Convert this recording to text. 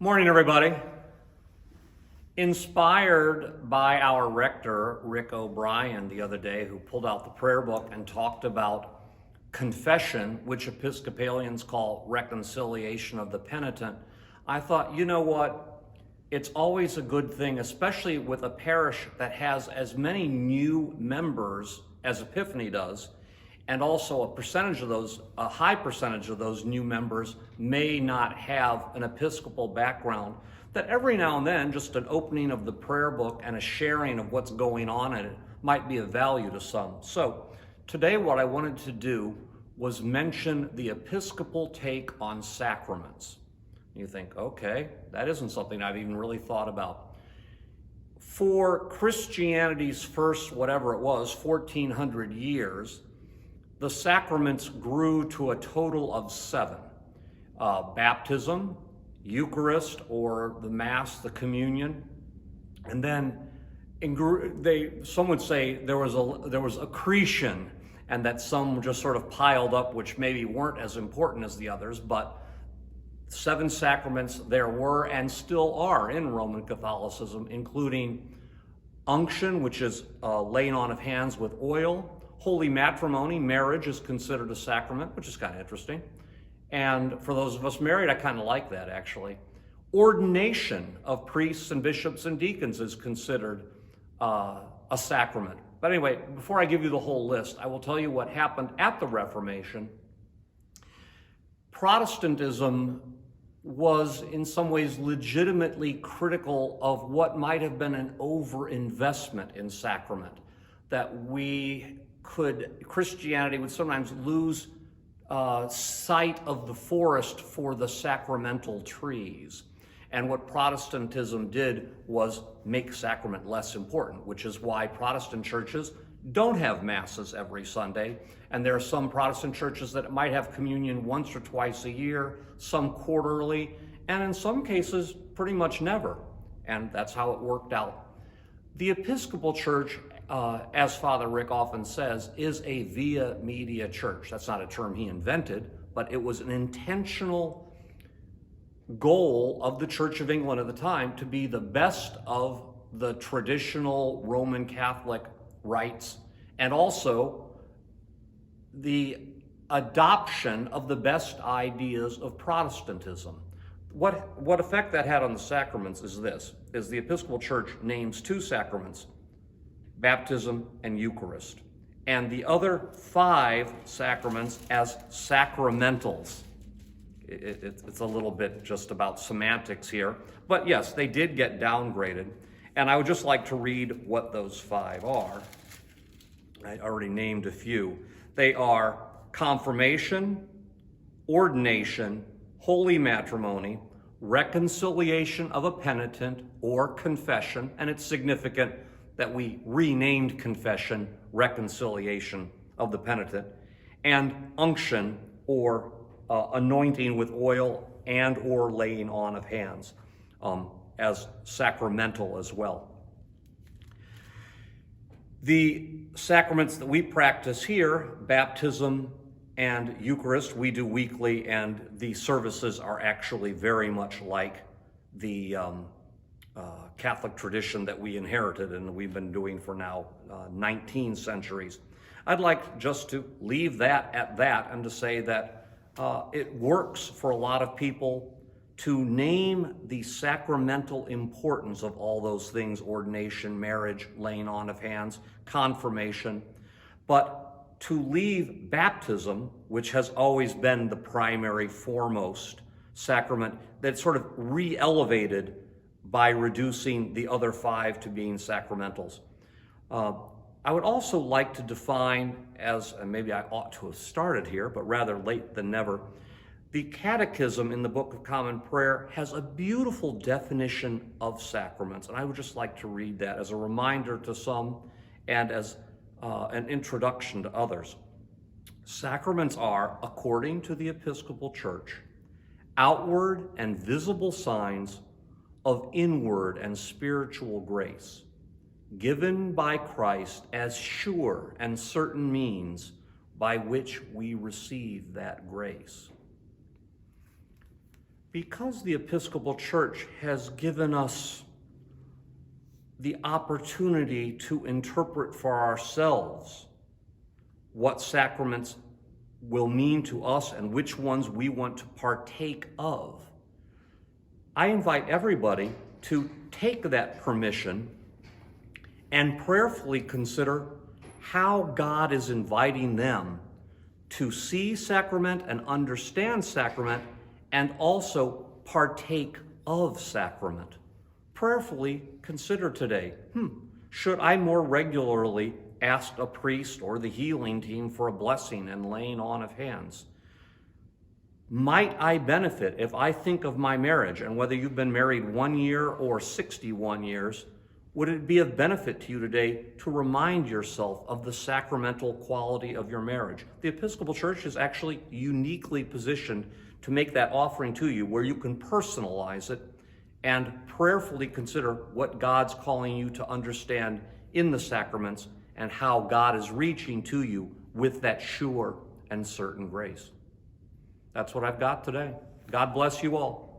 Morning, everybody. Inspired by our rector, Rick O'Brien, the other day, who pulled out the prayer book and talked about confession, which Episcopalians call reconciliation of the penitent, I thought, you know what? It's always a good thing, especially with a parish that has as many new members as Epiphany does, and also a high percentage of those new members may not have an Episcopal background, that every now and then just an opening of the prayer book and a sharing of what's going on in it might be of value to some. So today what I wanted to do was mention the Episcopal take on sacraments. You think, okay, that isn't something I've even really thought about. For Christianity's first, whatever it was, 1400 years, the sacraments grew to a total of 7. Baptism, Eucharist, or the Mass, the communion, and then some would say there was accretion, and that some just sort of piled up, which maybe weren't as important as the others, but 7 sacraments there were and still are in Roman Catholicism, including unction, which is laying on of hands with oil. Holy matrimony, marriage, is considered a sacrament, which is kind of interesting. And for those of us married, I kind of like that, actually. Ordination of priests and bishops and deacons is considered a sacrament. But anyway, before I give you the whole list, I will tell you what happened at the Reformation. Protestantism was in some ways legitimately critical of what might have been an overinvestment in sacrament, that Christianity would sometimes lose sight of the forest for the sacramental trees. And what Protestantism did was make sacrament less important, which is why Protestant churches don't have masses every Sunday. And there are some Protestant churches that might have communion once or twice a year, some quarterly, and in some cases, pretty much never. And that's how it worked out. The Episcopal Church, as Father Rick often says, is a via media church. That's not a term he invented, but it was an intentional goal of the Church of England at the time to be the best of the traditional Roman Catholic rites, and also the adoption of the best ideas of Protestantism. What effect that had on the sacraments is the Episcopal Church names 2 sacraments, baptism and Eucharist, and the other 5 sacraments as sacramentals. It's a little bit just about semantics here, but yes, they did get downgraded, and I would just like to read what those 5 are. I already named a few. They are confirmation, ordination, holy matrimony, reconciliation of a penitent, or confession, and it's significant that we renamed confession reconciliation of the penitent, and unction, or anointing with oil and or laying on of hands, as sacramental as well. The sacraments that we practice here, baptism and Eucharist, we do weekly, and the services are actually very much like the Catholic tradition that we inherited and we've been doing for now 19 centuries. I'd like just to leave that at that and to say that it works for a lot of people to name the sacramental importance of all those things: ordination, marriage, laying on of hands, confirmation, but to leave baptism, which has always been the primary, foremost sacrament, that's sort of re-elevated by reducing the other 5 to being sacramentals. I would also like to define, and maybe I ought to have started here, but rather late than never, the Catechism in the Book of Common Prayer has a beautiful definition of sacraments, and I would just like to read that as a reminder to some and as an introduction to others. Sacraments are, according to the Episcopal Church, outward and visible signs of inward and spiritual grace, given by Christ as sure and certain means by which we receive that grace. Because the Episcopal Church has given us the opportunity to interpret for ourselves what sacraments will mean to us and which ones we want to partake of, I invite everybody to take that permission and prayerfully consider how God is inviting them to see sacrament and understand sacrament and also partake of sacrament. Prayerfully consider today, should I more regularly ask a priest or the healing team for a blessing and laying on of hands? Might I benefit if I think of my marriage, and whether you've been married 1 year or 61 years, would it be of benefit to you today to remind yourself of the sacramental quality of your marriage? The Episcopal Church is actually uniquely positioned to make that offering to you, where you can personalize it and prayerfully consider what God's calling you to understand in the sacraments and how God is reaching to you with that sure and certain grace. That's what I've got today. God bless you all.